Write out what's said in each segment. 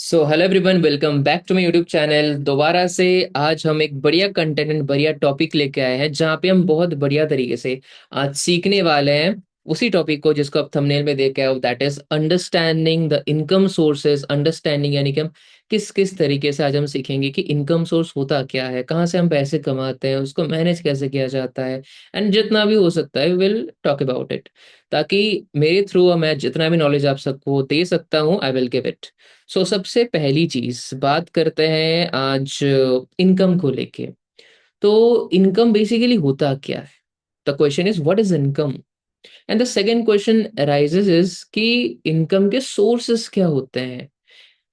So hello everyone, welcome back to my YouTube channel. दोबारा से आज हम एक बढ़िया कंटेंट एंड बढ़िया टॉपिक लेके आए हैं, जहाँ पे हम बहुत बढ़िया तरीके से आज सीखने वाले हैं उसी टॉपिक को जिसको आप थंबनेल में देख के आए हो, that is understanding the income sources. Understanding यानी कि हम किस किस तरीके से आज हम सीखेंगे कि इनकम सोर्स होता क्या है, कहाँ से हम पैसे कमाते हैं, उसको मैनेज कैसे किया जाता है, एंड जितना भी हो सकता है विल टॉक अबाउट इट, ताकि मेरे थ्रू मैं जितना भी नॉलेज आप सबको दे सकता हूँ आई विल गिव इट। सबसे पहली चीज बात करते हैं आज इनकम को लेके। तो इनकम बेसिकली होता क्या है? The question is what is income, and the second question arises is कि इनकम के सोर्सेस क्या होते हैं।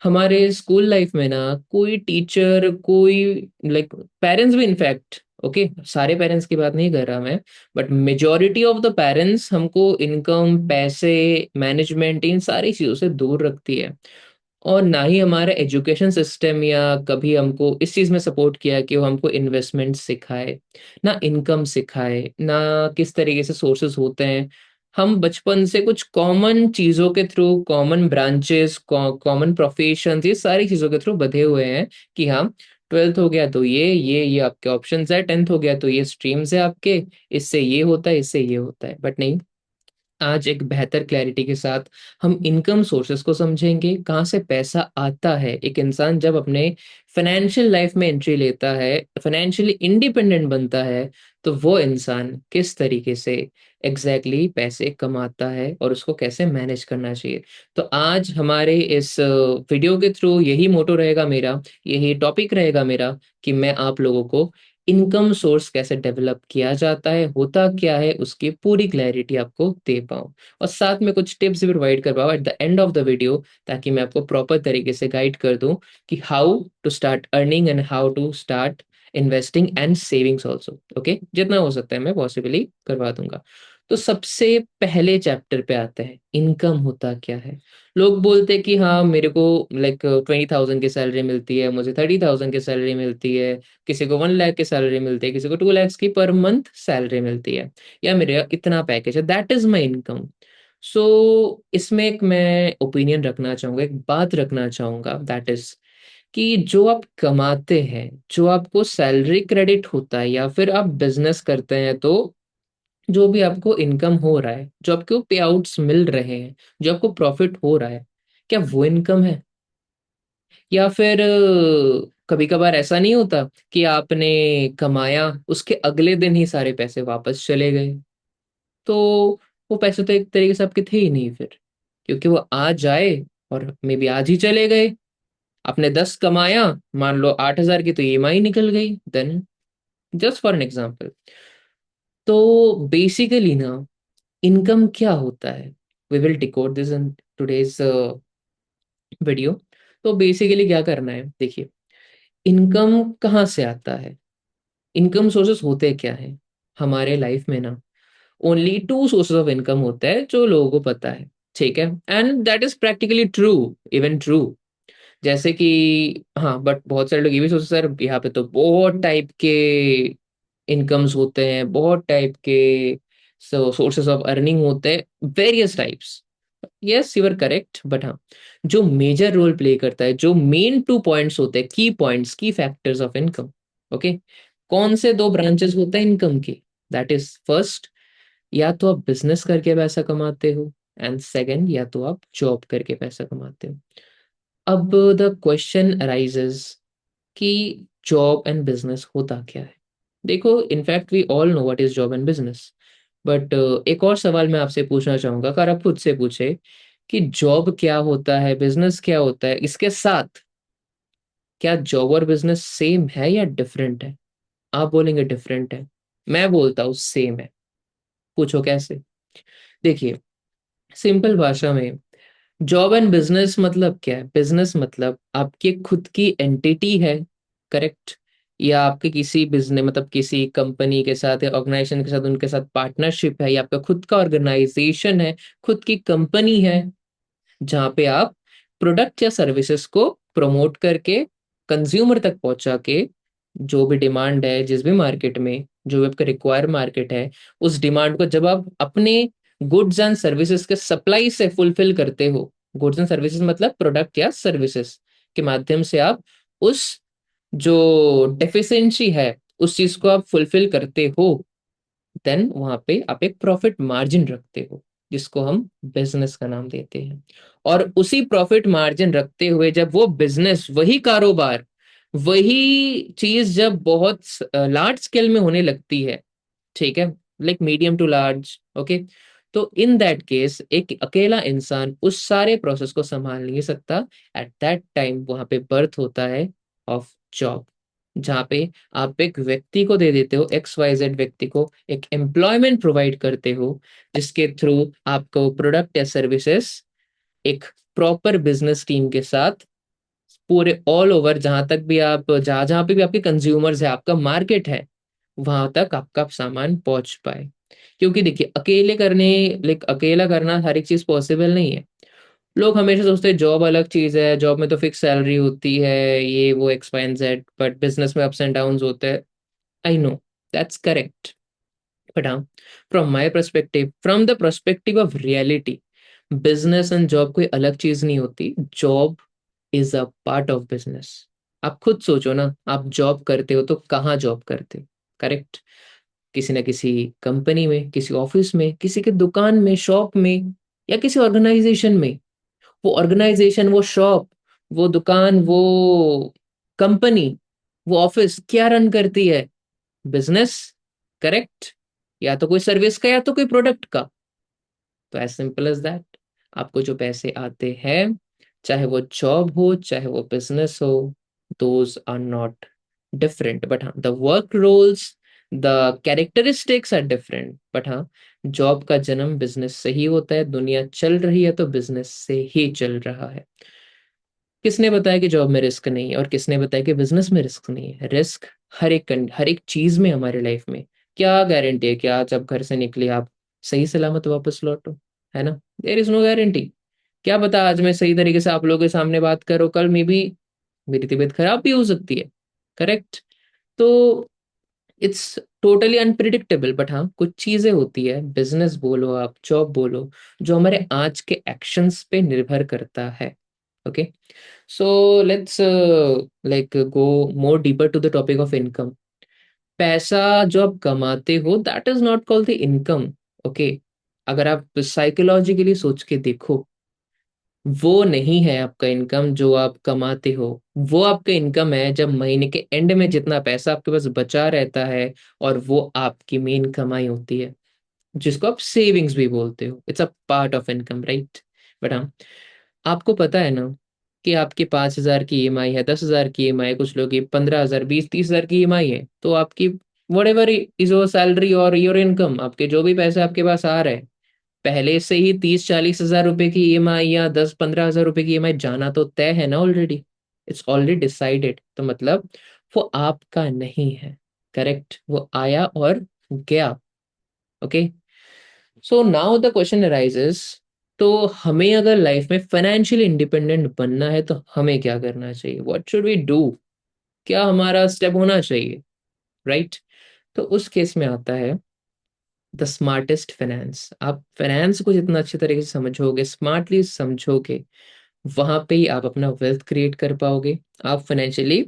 हमारे स्कूल लाइफ में ना कोई टीचर, कोई लाइक पेरेंट्स भी इनफैक्ट, ओके सारे पेरेंट्स की बात नहीं कर रहा मैं, but majority of the parents हमको इनकम, पैसे, मैनेजमेंट, इन सारी चीजों से दूर रखती है। और ना ही हमारा एजुकेशन सिस्टम या कभी हमको इस चीज में सपोर्ट किया कि वो हमको इन्वेस्टमेंट सिखाए, ना इनकम सिखाए, ना किस तरीके से सोर्सेस होते हैं। हम बचपन से कुछ कॉमन चीजों के through, common branches, common profession, ये सारी चीजों के थ्रू बधे हुए हैं कि हाँ, ट्वेल्थ हो गया तो ये आपके ऑप्शंस है, टेंथ हो गया तो ये स्ट्रीम्स है आपके, इससे ये होता है, इससे ये होता है। बट नहीं, आज एक बेहतर क्लैरिटी के साथ हम इनकम सोर्सेस को समझेंगे, कहाँ से पैसा आता है। एक इंसान जब अपने फाइनेंशियल लाइफ में एंट्री लेता है, फाइनेंशियली इंडिपेंडेंट बनता है, तो वो इंसान किस तरीके से पैसे कमाता है और उसको कैसे मैनेज करना चाहिए। तो आज हमारे इस वीडियो के थ्रू यही मोटो रहेगा मेरा, यही टॉपिक रहेगा मेरा, कि मैं आप लोगों को इनकम सोर्स कैसे डेवलप किया जाता है, होता क्या है, उसकी पूरी क्लैरिटी आपको दे पाऊँ, और साथ में कुछ टिप्स भी प्रोवाइड कर पाऊँ at the end of the video, ताकि मैं आपको प्रॉपर तरीके से गाइड कर दूं कि how to start earning and how to start investing and savings also. Okay, जितना हो सकता है मैं पॉसिबली करवा दूंगा। तो सबसे पहले चैप्टर पे आते हैं, इनकम होता क्या है। लोग बोलते हैं कि हाँ, मेरे को लाइक 20,000 की सैलरी मिलती है, मुझे 30,000 की सैलरी मिलती है, किसी को 1 लाख की सैलरी मिलती है, किसी को 2 लाख की पर मंथ सैलरी मिलती है, या मेरा इतना पैकेज है, दैट इज माई इनकम। इसमें एक मैं ओपिनियन रखना चाहूंगा, एक बात रखना चाहूंगा, दैट इज कि जो आप कमाते हैं, जो आपको सैलरी क्रेडिट होता है, या फिर आप बिजनेस करते हैं, तो जो भी आपको इनकम हो रहा है, जो आपको पे आउट्स मिल रहे हैं, जो आपको प्रॉफिट हो रहा है, क्या वो इनकम है? या फिर कभी कभार ऐसा नहीं होता कि आपने कमाया, उसके अगले दिन ही सारे पैसे वापस चले गए, तो वो पैसे तो एक तरीके से आपके थे ही नहीं फिर, क्योंकि वो आज आए और मे बी आज ही चले गए। आपने 10 कमाया, मान लो 8,000 की तो ईएमआई निकल गई, then just for an example. तो बेसिकली ना, इनकम क्या होता है, we will decode this in today's video. तो बेसिकली क्या करना है, देखिए, इनकम कहाँ से आता है, इनकम सोर्सेस होते क्या है हमारे लाइफ में ना। ओनली 2 सोर्सेस ऑफ इनकम होता है जो लोगों को पता है, ठीक है, and that is practically true, even true. जैसे कि हाँ, बट बहुत सारे लोग ये भी सोचते सर यहाँ पे तो बहुत टाइप के इनकम्स होते हैं, बहुत टाइप के सोर्सेस ऑफ अर्निंग होते हैं, various types. Yes, you are correct, but हाँ, जो मेजर रोल प्ले करता है, जो मेन 2 पॉइंट्स होते हैं, की पॉइंट्स, की फैक्टर्स ऑफ इनकम, ओके, कौन से 2 ब्रांचेस होते हैं इनकम के? दैट इज फर्स्ट, या तो आप बिजनेस करके पैसा कमाते हो, एंड सेकंड, या तो आप जॉब करके पैसा कमाते हो। अब द क्वेश्चन अराइजेस कि जॉब एंड बिजनेस होता क्या है। देखो, in fact we all know what is job and business, but एक और सवाल मैं आपसे पूछना चाहूंगा, अगर आप खुद से पूछे कि जॉब क्या होता है, बिजनेस क्या होता है, इसके साथ क्या जॉब और बिजनेस सेम है या डिफरेंट है? आप बोलेंगे डिफरेंट है, मैं बोलता हूँ सेम है। पूछो कैसे? देखिए, सिंपल भाषा में, जॉब एंड बिजनेस मतलब क्या है? बिजनेस मतलब आपकी खुद की एंटिटी है, करेक्ट, या आपके किसी बिजनेस मतलब किसी कंपनी के साथ या ऑर्गेनाइजेशन के साथ, उनके साथ पार्टनरशिप है, या आपका खुद का ऑर्गेनाइजेशन है, खुद की कंपनी है, जहाँ पे आप प्रोडक्ट या सर्विसेज को प्रमोट करके कंज्यूमर तक पहुंचा के, जो भी डिमांड है जिस भी मार्केट में, जो भी आपका रिक्वायर मार्केट है, उस डिमांड को जब आप अपने गुड्स एंड सर्विसेज के सप्लाई से फुलफिल करते हो, गुड्स एंड सर्विसेज मतलब प्रोडक्ट या सर्विसेज, के माध्यम से आप उस जो डेफिशिएंसी है उस चीज को आप फुलफिल करते हो, देन वहां पे आप एक प्रॉफिट मार्जिन रखते हो, जिसको हम बिजनेस का नाम देते हैं। और उसी प्रॉफिट मार्जिन रखते हुए जब वो बिजनेस, वही कारोबार, वही चीज जब बहुत लार्ज स्केल में होने लगती है, ठीक है, like medium to large, okay, तो इन दैट केस एक अकेला इंसान उस सारे प्रोसेस को संभाल नहीं सकता। एट दैट टाइम वहां पे बर्थ होता है ऑफ जॉब, जहाँ पे आप एक व्यक्ति को दे देते हो, XYZ व्यक्ति को एक एम्प्लॉयमेंट प्रोवाइड करते हो, जिसके थ्रू आपको प्रोडक्ट या सर्विसेज एक प्रॉपर बिजनेस टीम के साथ पूरे ऑल ओवर, जहां तक भी आप, जहां जहां पे भी आपके कंज्यूमर्स है, आपका मार्केट है, वहां तक आपका सामान पहुंच पाए। क्योंकि देखिए अकेले करने, लाइक अकेला करना हर एक चीज पॉसिबल नहीं है। लोग हमेशा सोचते हैं जॉब अलग चीज है, जॉब में तो फिक्स सैलरी होती है, ये वो XYZ, बट बिजनेस में अप्स एंड डाउन्स होते हैं। I know, that's correct, but हाँ, from my perspective, from the perspective of reality, business and job कोई अलग चीज नहीं होती। Job is a part of business. आप खुद सोचो ना, आप जॉब करते हो तो कहाँ जॉब करते हो? करेक्ट, किसी न किसी कंपनी में, किसी ऑफिस में, किसी के दुकान में, शॉप में, या किसी ऑर्गेनाइजेशन में। वो ऑर्गेनाइजेशन, वो शॉप, वो दुकान, वो कंपनी, वो ऑफिस क्या रन करती है? बिजनेस, करेक्ट, या तो कोई सर्विस का या तो कोई प्रोडक्ट का। तो एज सिंपल एज दैट, आपको जो पैसे आते हैं, चाहे वो जॉब हो चाहे वो बिजनेस हो, those are not different, but हाँ the work roles, the characteristics are different. But हाँ, जॉब का जन्म बिजनेस से ही होता है, दुनिया चल रही है तो बिजनेस से ही चल रहा है। किसने बताया कि जॉब में रिस्क नहीं है, और किसने बताया कि बिजनेस में रिस्क नहीं है? रिस्क हर एक चीज में हमारे लाइफ में। क्या गारंटी है कि आज आप घर से निकले आप सही सलामत वापस लौटो? है ना? There is no guarantee. क्या पता आज मैं सही तरीके से आप लोगों के सामने बात करो, कल में भी मेरी तबीयत खराब भी हो सकती है। करेक्ट। तो इट्स टोटली अनप्रिडिक्टेबल, बट हाँ कुछ चीजें होती है, बिजनेस बोलो आप, जॉब बोलो, जो हमारे आज के एक्शंस पे निर्भर करता है। Okay, so let's like go more deeper to the topic of income. पैसा जो आप कमाते हो, that is not called the income. Okay, अगर आप साइकोलॉजिकली सोच के देखो, वो नहीं है आपका इनकम जो आप कमाते हो। वो आपका इनकम है जब महीने के एंड में जितना पैसा आपके पास बचा रहता है, और वो आपकी मेन कमाई होती है, जिसको आप सेविंग्स भी बोलते हो। It's a part of income, right? But हाँ, आपको पता है ना कि आपकी 5,000 की EMI है, 10,000 की EMI है, कुछ लोग की 15,000, 20, 30,000 की EMI है, तो आपकी what ever is your salary और योर इनकम, आपके जो भी पैसे आपके पास आ रहे हैं, पहले से ही 30, 40 हजार रुपए की EMI या 10, 15 हजार रुपए की EMI जाना तो तय है ना ऑलरेडी। इट्स ऑलरेडी डिसाइडेड, तो मतलब वो आपका नहीं है। करेक्ट, वो आया और गया। Okay, so now the question arises, तो हमें अगर लाइफ में फाइनेंशियली इंडिपेंडेंट बनना है तो हमें क्या करना चाहिए? What should we do? क्या हमारा स्टेप होना चाहिए? राइट, तो उस केस में आता है द स्मार्टेस्ट फाइनेंस। आप फाइनेंस को जितना अच्छे तरीके से समझोगे, स्मार्टली समझोगे, वहां पे ही आप अपना वेल्थ क्रिएट कर पाओगे, आप फाइनेंशियली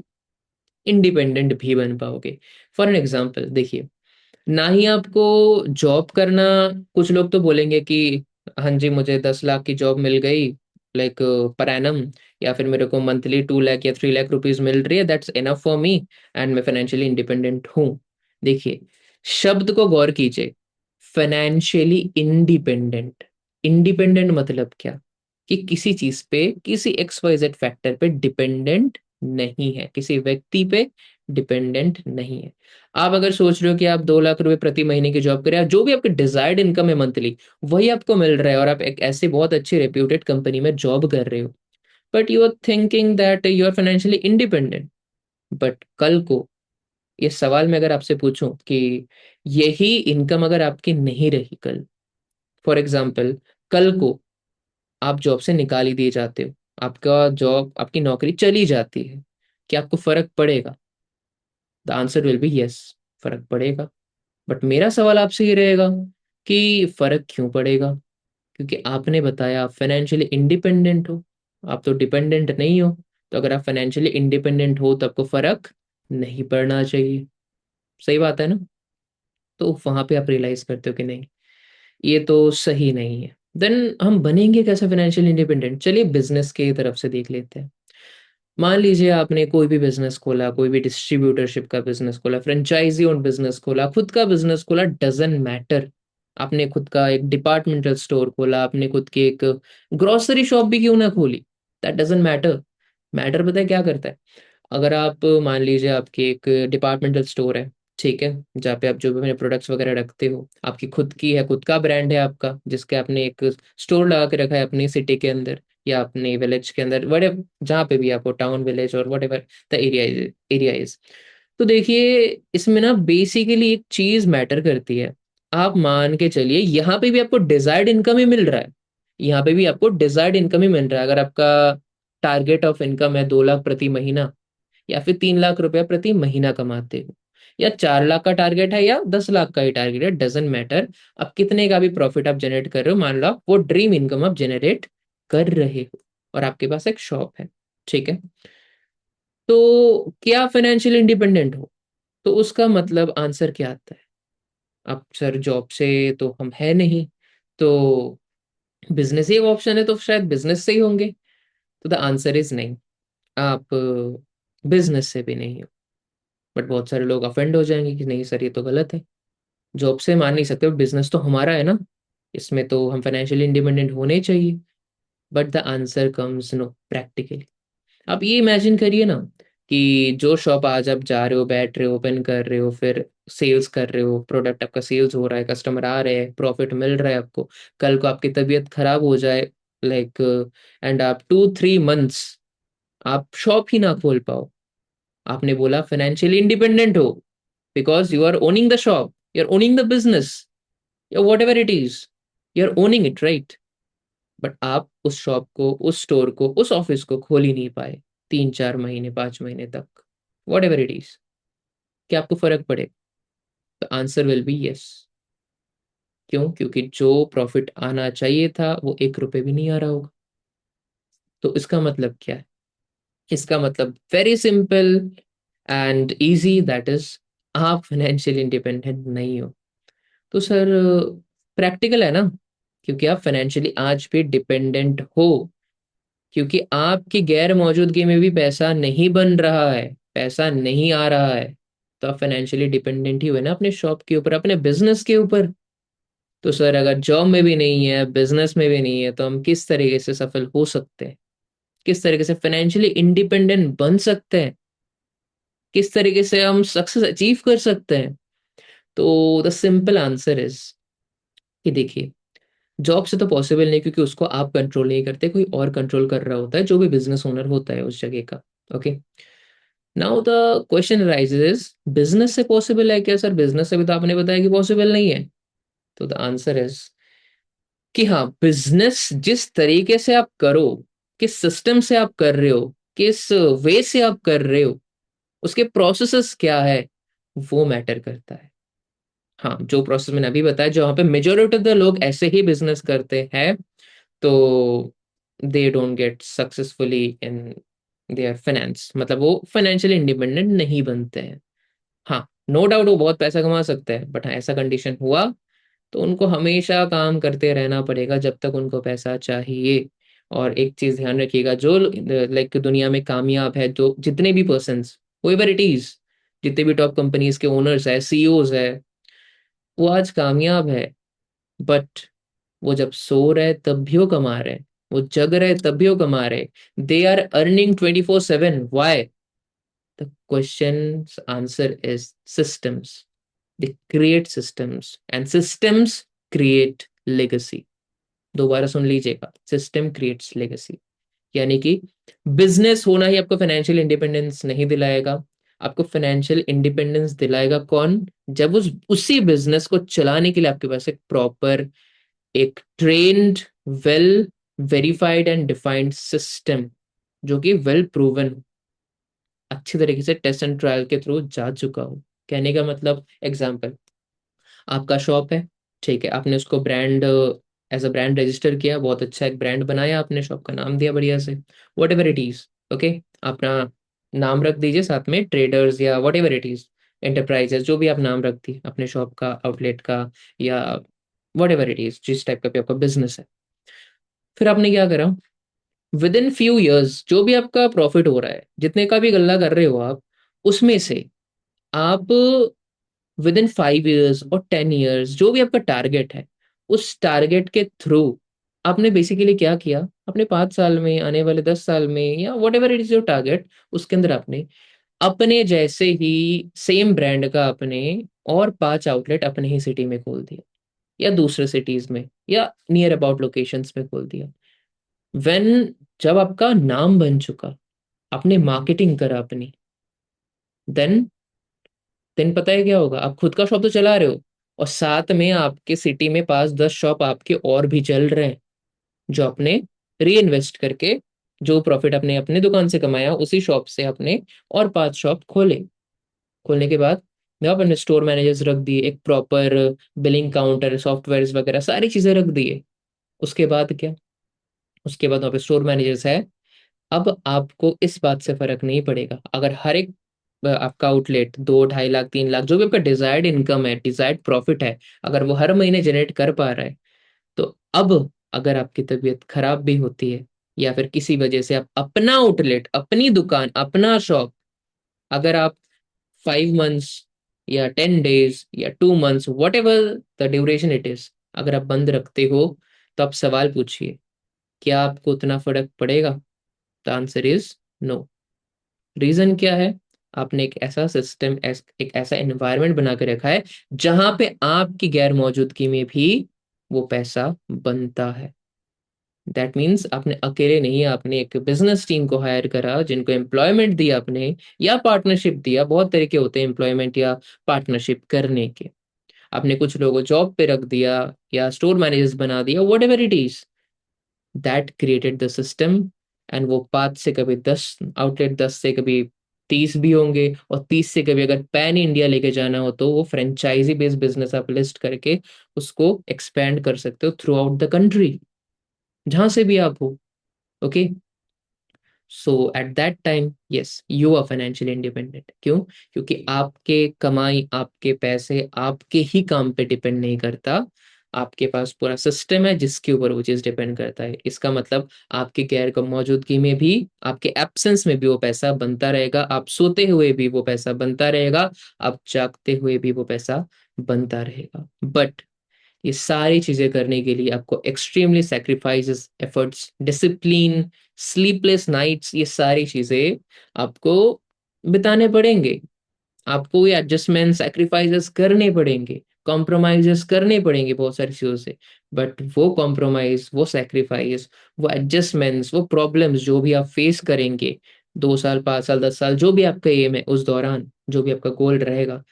इंडिपेंडेंट भी बन पाओगे। फॉर एन एग्जाम्पल देखिए, ना ही आपको जॉब करना, कुछ लोग तो बोलेंगे कि हाँ जी मुझे 10 लाख की जॉब मिल गई, लाइक पर एनम, या फिर मेरे को मंथली 2 लाख या 3 लाख रुपीज मिल रही है, that's enough for me and मैं फाइनेंशियली इंडिपेंडेंट हूँ। देखिए, शब्द को गौर कीजिए, फाइनेंशियली इंडिपेंडेंट। इंडिपेंडेंट मतलब क्या? कि किसी चीज पे, किसी XYZ फैक्टर पे डिपेंडेंट नहीं है, किसी व्यक्ति पे डिपेंडेंट नहीं है। आप अगर सोच रहे हो कि आप 2 लाख रुपए प्रति महीने की जॉब करें, जो भी आपकी डिजायर्ड इनकम है मंथली, वही आपको मिल रहा है, और आप एक ऐसी बहुत अच्छी रेप्यूटेड कंपनी में जॉब कर रहे हो, but you are thinking that you are financially independent. But कल को ये सवाल मैं अगर आपसे पूछूं कि यही इनकम अगर आपकी नहीं रही कल, फॉर एग्जाम्पल, कल को आप जॉब से निकाल ही दिए जाते हो, आपका जॉब, आपकी नौकरी चली जाती है, क्या आपको फर्क पड़ेगा? The answer will be yes, फर्क पड़ेगा। बट मेरा सवाल आपसे ये रहेगा कि फर्क क्यों पड़ेगा? क्योंकि आपने बताया आप फाइनेंशियली इंडिपेंडेंट हो, आप तो डिपेंडेंट नहीं हो। तो अगर आप फाइनेंशियली इंडिपेंडेंट हो तो आपको फर्क नहीं पड़ना चाहिए। सही बात है ना? तो वहां पे आप रियलाइज करते हो कि नहीं, ये तो सही नहीं है। देन हम बनेंगे कैसे फाइनेंशियल इंडिपेंडेंट? चलिए बिजनेस की तरफ से देख लेते हैं। मान लीजिए आपने कोई भी बिजनेस खोला, कोई भी डिस्ट्रीब्यूटरशिप का बिजनेस खोला, फ्रेंचाइजी ओन बिजनेस खोला, खुद का बिजनेस खोला, डजंट मैटर। आपने खुद का एक डिपार्टमेंटल स्टोर खोला, आपने खुद की एक ग्रोसरी शॉप भी क्यों ना खोली, दैट डजंट मैटर। मैटर पता है क्या करता है? अगर आप मान लीजिए आपकी एक डिपार्टमेंटल स्टोर है, ठीक है, जहाँ पे आप जो भी अपने प्रोडक्ट्स वगैरह रखते हो, आपकी खुद की है, खुद का ब्रांड है आपका, जिसके आपने एक स्टोर लगा के रखा है अपनी सिटी के अंदर या अपने विलेज के अंदर, वट जहाँ पे भी आपको, टाउन, विलेज और what ever the area is. तो देखिए इसमें ना बेसिकली एक चीज मैटर करती है। आप मान के चलिए यहाँ पे भी आपको डिजायर्ड इनकम ही मिल रहा है, यहाँ पे भी आपको डिजायर्ड इनकम ही मिल रहा है। अगर आपका टारगेट ऑफ इनकम है 2 लाख प्रति महीना, या फिर 3 लाख रुपया प्रति महीना कमाते हो, या 4 लाख का टारगेट है या 10 लाख का ही टारगेट है, डजेंट मैटर। अब कितने का भी प्रॉफिट आप जनरेट कर रहे हो, मान लो आप वो ड्रीम इनकम आप जनरेट कर रहे हो और आपके पास एक शॉप है, ठीक है, तो क्या फाइनेंशियल इंडिपेंडेंट हो? तो उसका मतलब आंसर क्या आता है? अब सर जॉब से तो हम है नहीं, तो बिजनेस ही एक ऑप्शन है, तो शायद बिजनेस से ही होंगे। तो द आंसर इज नहीं, आप बिजनेस से भी नहीं हो। बट बहुत सारे लोग अफेंड हो जाएंगे कि नहीं सर ये तो गलत है, जॉब से मान नहीं सकते, बिजनेस तो हमारा है ना, इसमें तो हम फाइनेंशियली इंडिपेंडेंट होने चाहिए। But the answer comes no, practically. आप ये इमेजिन करिए ना कि जो शॉप आज आप जा रहे हो, बैठ रहे हो, ओपन कर रहे हो, फिर सेल्स कर रहे हो, प्रोडक्ट आपका सेल्स हो रहा है, कस्टमर आ रहे हैं, प्रॉफिट मिल रहा है आपको, कल को आपकी तबीयत खराब हो जाए, लाइक, एंड आप 2-3 मंथ्स आप शॉप ही ना खोल पाओ। आपने बोला फाइनेंशियली इंडिपेंडेंट हो because you are owning the shop, you're owning the business, or whatever it is, you're owning it, right? But आप उस शॉप को, उस स्टोर को, उस ऑफिस को खोल ही नहीं पाए 3-4 महीने, 5 महीने तक, वट एवर इट इज। क्या आपको फर्क पड़े? तो आंसर विल बी यस। क्यों? क्योंकि जो प्रॉफिट आना चाहिए था वो 1 रुपए भी नहीं आ रहा होगा। तो इसका मतलब क्या है? इसका मतलब very simple and easy, that is आप फाइनेंशियल इंडिपेंडेंट नहीं हो। तो सर प्रैक्टिकल है ना, क्योंकि आप फाइनेंशियली आज भी डिपेंडेंट हो, क्योंकि आपकी गैर मौजूदगी में भी पैसा नहीं बन रहा है, पैसा नहीं आ रहा है, तो आप फाइनेंशियली डिपेंडेंट ही हुए ना अपने शॉप के ऊपर, अपने बिजनेस के ऊपर। तो सर अगर जॉब में भी नहीं है, बिजनेस में भी नहीं है, तो हम किस तरीके से सफल हो सकते हैं? किस तरीके से फाइनेंशियली इंडिपेंडेंट बन सकते हैं? किस तरीके से हम सक्सेस अचीव कर सकते हैं? तो द सिंपल आंसर इज कि देखिए, जॉब से तो पॉसिबल नहीं, क्योंकि उसको आप कंट्रोल नहीं करते, कोई और कंट्रोल कर रहा होता है, जो भी बिजनेस ओनर होता है उस जगह का। Okay, now the question rises, business से पॉसिबल है क्या? सर बिजनेस से भी तो आपने बताया कि पॉसिबल नहीं है। तो द आंसर इज कि हाँ, बिजनेस जिस तरीके से आप करो, किस सिस्टम से आप कर रहे हो, किस वे से आप कर रहे हो, उसके प्रोसेसेस क्या है, वो मैटर करता है। हाँ, जो प्रोसेस मैंने अभी बताया, जहाँ पे मेजोरिटी ऑफ द लोग ऐसे ही बिजनेस करते हैं, तो they don't get successfully in their finance, मतलब वो फाइनेंशियली इंडिपेंडेंट नहीं बनते हैं। हाँ, नो डाउट वो बहुत पैसा कमा सकते हैं, बट हाँ, ऐसा कंडीशन हुआ तो उनको हमेशा काम करते रहना पड़ेगा जब तक उनको पैसा चाहिए। और एक चीज ध्यान रखिएगा, जो लाइक दुनिया में कामयाब है, जो जितने भी पर्सन, whoever it is, जितने भी टॉप कंपनीज के ओनर्स है, सीईओज है, वो आज कामयाब है, बट वो जब सो रहे तब भी वो कमा रहे, वो जग रहे तब भी वो कमा रहे, they are earning 24/7। Why? The question answer is systems. They create systems and systems create legacy. दोबारा सुन लीजिएगा, सिस्टम क्रिएट्स लेगेसी। यानी कि बिजनेस होना ही आपको फाइनेंशियल इंडिपेंडेंस नहीं दिलाएगा। आपको फाइनेंशियल इंडिपेंडेंस दिलाएगा कौन? जब उसी बिजनेस को चलाने के लिए आपके पास एक प्रॉपर, एक trained, well verified and defined system, जो कि वेल प्रूवन, अच्छी तरीके से टेस्ट एंड ट्रायल के थ्रू जा चुका हो। कहने का मतलब, एग्जाम्पल, आपका शॉप है, ठीक है, आपने उसको brand, as a brand register किया, बहुत अच्छा एक ब्रांड बनाया, आपने शॉप का नाम दिया बढ़िया से, what ever it is, okay, अपना नाम रख दीजिए साथ में, ट्रेडर्स या what ever it is, enterprises, जो भी आप नाम रख दिए अपने शॉप का, आउटलेट का, या वट एवर इट इज, जिस टाइप का भी आपका बिजनेस है। फिर आपने क्या करा, विद इन फ्यू ईयर्स जो भी आपका प्रॉफिट हो रहा है, जितने का भी गल्ला कर रहे हो आप, उसमें से आप विद इन 5 ईयर्स और 10 ईयर्स जो भी आपका टारगेट है, उस टारगेट के थ्रू आपने बेसिकली क्या किया, अपने 5 साल में, आने वाले 10 साल में, या what ever it is your target, उसके अंदर आपने अपने जैसे ही सेम ब्रांड का अपने और 5 आउटलेट अपने ही सिटी में खोल दिया, या दूसरे सिटीज में, या नियर अबाउट लोकेशंस में खोल दिया। वेन, जब आपका नाम बन चुका, आपने मार्केटिंग करा अपनी, देन देन पता है क्या होगा, आप खुद का शॉप तो चला रहे हो, और साथ में आपके सिटी में 5-10 शॉप आपके और भी चल रहे हैं, जो आपने री इन्वेस्ट करके, जो प्रॉफिट आपने अपने दुकान से कमाया उसी शॉप से आपने और 5 शॉप खोले। खोलने के बाद में आपने स्टोर मैनेजर्स रख दिए, एक प्रॉपर बिलिंग काउंटर, सॉफ्टवेयर वगैरह सारी चीजें रख दिए। उसके बाद क्या, उसके बाद वहाँ पे स्टोर मैनेजर्स है। अब आपको इस बात से फर्क नहीं पड़ेगा, अगर हर एक आपका आउटलेट 2-2.5 लाख 3 लाख जो भी आपका डिजायर्ड इनकम है, डिजायर्ड प्रॉफिट है, अगर वो हर महीने जनरेट कर पा रहा है, तो अब अगर आपकी तबीयत खराब भी होती है, या फिर किसी वजह से आप अपना आउटलेट, अपनी दुकान, अपना शॉप, अगर आप 5 मंथ्स या 10 डेज या 2 months, what ever the duration it is, अगर आप बंद रखते हो, तो आप सवाल पूछिए, क्या आपको उतना फर्क पड़ेगा? The answer is no. Reason क्या है? आपने एक ऐसा सिस्टम, एक ऐसा एनवायरनमेंट बना के रखा है जहां पे आपकी गैर मौजूदगी में भी वो पैसा बनता है। दैट मीन्स आपने अकेले नहीं, आपने एक बिजनेस टीम को हायर करा, जिनको एम्प्लॉयमेंट दिया आपने, या पार्टनरशिप दिया, बहुत तरीके होते हैं एम्प्लॉयमेंट या पार्टनरशिप करने के। आपने कुछ लोगों को जॉब पे रख दिया, या स्टोर मैनेजर्स बना दिया, what ever it is, that created the system. And वो 5 से कभी 10 आउटलेट, 10 से कभी 30 भी होंगे, और 30 से कभी अगर पैन इंडिया लेके जाना हो, तो वो फ्रेंचाइजी बेस्ड बिजनेस आप लिस्ट करके उसको एक्सपेंड कर सकते हो थ्रू आउट द कंट्री, जहां से भी आप हो। Okay, so at that time yes, you are financially independent. क्यों? क्योंकि आपके कमाई, आपके पैसे आपके ही काम पे डिपेंड नहीं करता, आपके पास पूरा सिस्टम है जिसके ऊपर वो चीज डिपेंड करता है। इसका मतलब आपके गैर का मौजूदगी में भी, आपके एब्सेंस में भी वो पैसा बनता रहेगा, आप सोते हुए भी वो पैसा बनता रहेगा, आप जागते हुए भी वो पैसा बनता रहेगा। बट ये सारी चीजें करने के लिए आपको extremely sacrifices, efforts, discipline, sleepless nights, ये सारी चीजें आपको बिताने पड़ेंगे। आपको ये एडजस्टमेंट, सेक्रीफाइसेस करने पड़ेंगे, कॉम्प्रोमाइजेस करने पड़ेंगे बहुत सारी चीजों से। बट वो कॉम्प्रोमाइज, वो सेक्रीफाइस, वो एडजस्टमेंट्स, वो प्रॉब्लम्स जो भी आप फेस करेंगे, 2 साल, 5 साल, 10 साल, जो भी आपका एम है उस दौरान, जो भी आपका गोल रहेगा,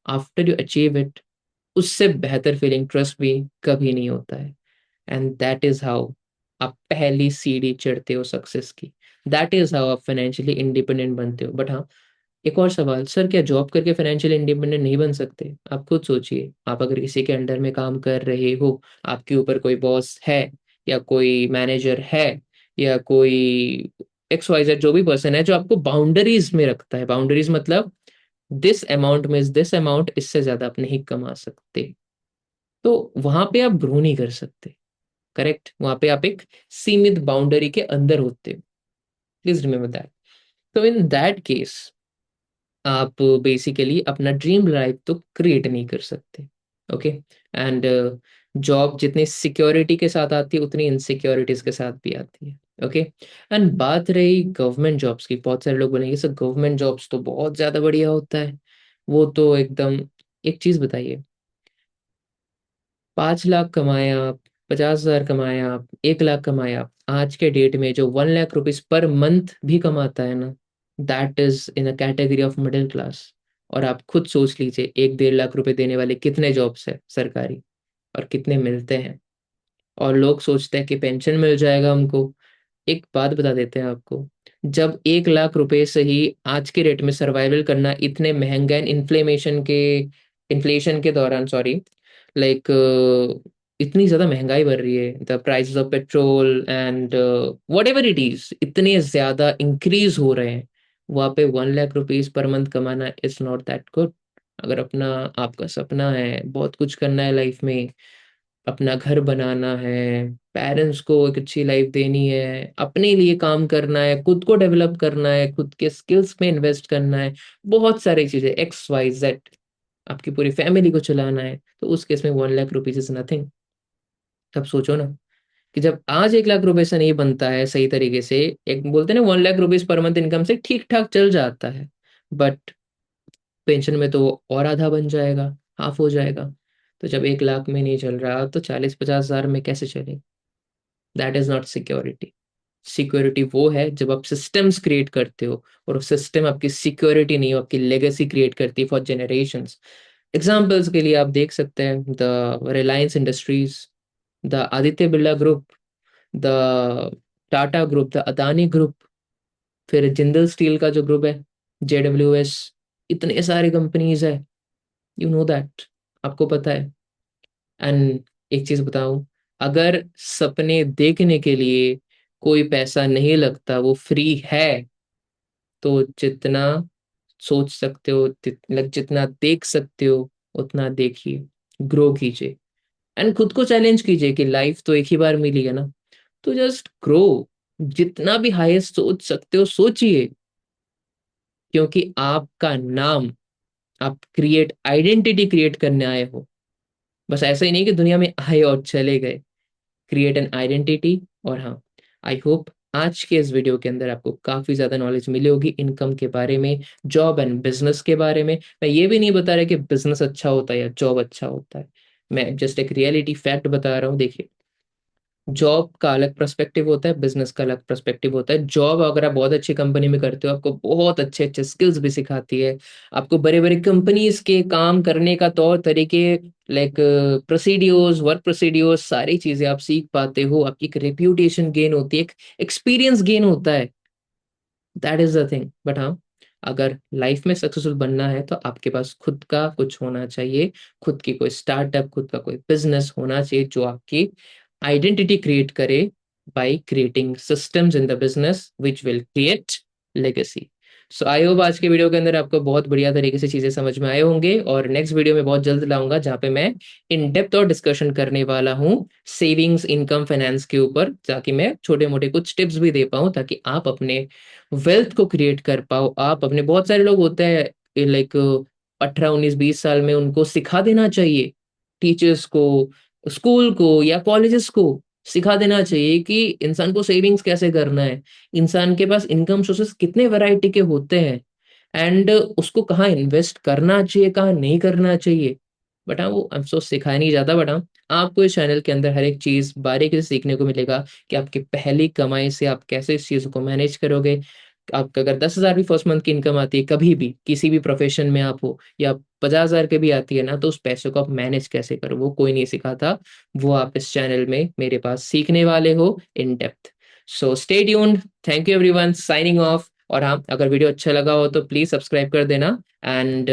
आफ्टर यू अचीव इट, उससे बेहतर फीलिंग, ट्रस्ट भी कभी नहीं होता है। एंड दैट इज हाउ आप पहली सीढ़ी चढ़ते हो सक्सेस की। दैट इज हाउ आप फाइनेंशियली इंडिपेंडेंट बनते हो। बट हाँ, एक और सवाल, सर क्या जॉब करके फाइनेंशियल इंडिपेंडेंट नहीं बन सकते? आप खुद सोचिए, आप अगर किसी के अंडर में काम कर रहे हो, आपके ऊपर कोई बॉस है, या कोई मैनेजर है, या कोई XYZ जो भी पर्सन है, जो आपको बाउंड्रीज में रखता है, बाउंड्रीज मतलब दिस अमाउंट में दिस अमाउंट, इससे ज्यादा आप नहीं कमा सकते, तो वहां पे आप ग्रो नहीं कर सकते। करेक्ट, वहां पे आप एक सीमित बाउंड्री के अंदर होते हो। Please remember that. तो इन दैट केस आप बेसिकली अपना ड्रीम लाइफ तो क्रिएट नहीं कर सकते। ओके, एंड जॉब जितनी सिक्योरिटी के साथ आती है, उतनी इनसिक्योरिटीज के साथ भी आती है। ओके, एंड बात रही गवर्नमेंट जॉब्स की, बहुत सारे लोग बोलेंगे सर गवर्नमेंट जॉब्स तो बहुत ज्यादा बढ़िया होता है, वो तो एकदम, एक चीज बताइए, 5 लाख कमाए आप, 50,000 कमाए आप, 1 लाख कमाए आप, आज के डेट में जो 1 लाख रुपीज पर मंथ भी कमाता है ना, that is in a category of middle class. और आप खुद सोच लीजिए, 1-1.5 लाख रुपए देने वाले कितने जॉब्स है सरकारी, और कितने मिलते हैं। और लोग सोचते हैं कि पेंशन मिल जाएगा हमको। एक बात बता देते हैं आपको, जब 1 लाख रुपए से ही आज के रेट में सर्वाइवल करना इतने महंगा, इन्फ्लेमेशन के, इन्फ्लेशन के दौरान, सॉरी, लाइक इतनी ज्यादा महंगाई बढ़ रही है, the prices of petrol and what ever it is इतने ज्यादा इंक्रीज हो रहे हैं, वहाँ पे 1 लाख रुपीज पर मंथ कमाना इज नॉट दैट गुड। अगर अपना आपका सपना है, बहुत कुछ करना है लाइफ में, अपना घर बनाना है, पेरेंट्स को एक अच्छी लाइफ देनी है, अपने लिए काम करना है, खुद को डेवलप करना है, खुद के स्किल्स में इन्वेस्ट करना है, बहुत सारी चीजें XYZ, आपकी पूरी फैमिली को चलाना है, तो उस केस में 1 लाख रुपीज इज नथिंग। तब सोचो ना कि जब आज 1 लाख रुपए से नहीं बनता है सही तरीके से, एक बोलते हैं ना 1 lakh rupees per month income से ठीक ठाक चल जाता है, बट पेंशन में तो वो और आधा बन जाएगा, हाफ हो जाएगा। तो जब 1 लाख में नहीं चल रहा तो 40-50 हजार में कैसे चलेगा? That is not security. Security वो है जब आप सिस्टम्स क्रिएट करते हो, और सिस्टम आपकी सिक्योरिटी नहीं हो, आपकी लेगेसी क्रिएट करती है फॉर जनरेशंस। एग्जाम्पल्स के लिए आप देख सकते हैं the Reliance industries, the Aditya Birla group, the Tata group, the Adani group, फिर जिंदल स्टील का जो ग्रुप है, JWS, इतने सारे कंपनीज है, यू नो दैट, आपको पता है। एंड एक चीज बताऊं, अगर सपने देखने के लिए कोई पैसा नहीं लगता, वो फ्री है, तो जितना सोच सकते हो, जितना देख सकते हो उतना देखिए, ग्रो कीजिए, एंड खुद को चैलेंज कीजिए कि लाइफ तो एक ही बार मिली है ना, तो जस्ट ग्रो, जितना भी हाईएस्ट सोच सकते हो सोचिए, क्योंकि आपका नाम, आप क्रिएट आइडेंटिटी क्रिएट करने आए हो, बस ऐसा ही नहीं कि दुनिया में आए और चले गए, क्रिएट एन आइडेंटिटी। और हाँ, आई होप आज के इस वीडियो के अंदर आपको काफी ज्यादा नॉलेज मिली होगी इनकम के बारे में, जॉब एंड बिजनेस के बारे में। मैं ये भी नहीं बता रहा कि बिजनेस अच्छा होता है या जॉब अच्छा होता है, मैं जस्ट एक रियलिटी फैक्ट बता रहा हूँ। देखिए, जॉब का अलग पर्सपेक्टिव होता है, बिजनेस का अलग पर्सपेक्टिव होता है। जॉब अगर आप बहुत अच्छी कंपनी में करते हो, आपको बहुत अच्छे अच्छे स्किल्स भी सिखाती है, आपको बड़े बड़े कंपनीज के काम करने का तौर तरीके, लाइक प्रोसीड्यूर्स, वर्क प्रोसीड्यूर्स, सारी चीजें आप सीख पाते हो, आपकी एक रेप्यूटेशन गेन होती है, एक एक्सपीरियंस गेन होता है, that is the thing. But हाँ, अगर लाइफ में सक्सेसफुल बनना है तो आपके पास खुद का कुछ होना चाहिए, खुद की कोई स्टार्टअप, खुद का कोई बिजनेस होना चाहिए जो आपकी आइडेंटिटी क्रिएट करे, by creating systems in the business which will create legacy. So I hope आज के वीडियो के अंदर आपको बहुत बढ़िया तरीके से चीजें समझ में आए होंगे, और नेक्स्ट वीडियो में बहुत जल्द लाऊंगा जहाँ पे मैं इन डेप्थ और डिस्कशन करने वाला हूँ सेविंग्स, इनकम, फाइनेंस के ऊपर, ताकि मैं छोटे मोटे कुछ टिप्स भी दे पाऊँ, ताकि आप अपने वेल्थ को क्रिएट कर पाओ। आप अपने, बहुत सारे लोग होते हैं लाइक 18-19-20 साल में, उनको सिखा देना चाहिए, टीचर्स को, स्कूल को या कॉलेजेस को सिखा देना चाहिए कि इंसान को सेविंग्स कैसे करना है, इंसान के पास इनकम सोर्सेस कितने वैरायटी के होते हैं, एंड उसको कहाँ इन्वेस्ट करना चाहिए, कहाँ नहीं करना चाहिए। बट हाँ, वो अफसोस सिखाया नहीं जाता। बट हाँ, आपको इस चैनल के अंदर हर एक चीज बारीकी से सीखने को मिलेगा कि आपकी पहली कमाई से आप कैसे इस चीज को मैनेज करोगे। आपका अगर 10 हजार भी फर्स्ट मंथ की इनकम आती है, कभी भी किसी भी प्रोफेशन में आप हो, या 50 हजार के भी आती है ना, तो उस पैसे को आप मैनेज कैसे करो, वो कोई नहीं सिखाता, वो आप इस चैनल में मेरे पास सीखने वाले हो in depth. So stay tuned, thank you everyone, signing off. और हाँ, अगर वीडियो अच्छा लगा हो तो प्लीज सब्सक्राइब कर देना, एंड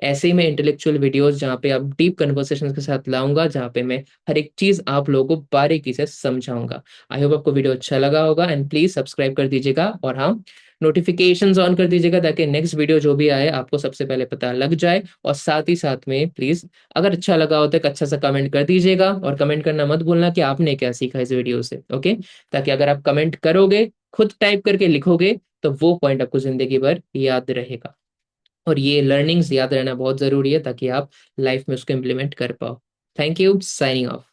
ऐसे ही मैं इंटेलेक्चुअल वीडियोस जहाँ पे आप डीप कन्वर्सेशन के साथ लाऊंगा, जहाँ पे मैं हर एक चीज आप लोगों को बारीकी से समझाऊंगा। आई होप आपको वीडियो अच्छा लगा होगा, एंड प्लीज सब्सक्राइब कर दीजिएगा, और हाँ, नोटिफिकेशंस ऑन कर दीजिएगा, ताकि नेक्स्ट वीडियो जो भी आए आपको सबसे पहले पता लग जाए। और साथ ही साथ में प्लीज, अगर अच्छा लगा हो तो एक अच्छा सा कमेंट कर दीजिएगा, और कमेंट करना मत भूलना कि आपने क्या सीखा इस वीडियो से, ओके? ताकि अगर आप कमेंट करोगे, खुद टाइप करके लिखोगे, तो वो पॉइंट आपको जिंदगी भर याद रहेगा। और ये लर्निंग्स याद रहना बहुत जरूरी है, ताकि आप लाइफ में उसको इम्प्लीमेंट कर पाओ। Thank you, signing off.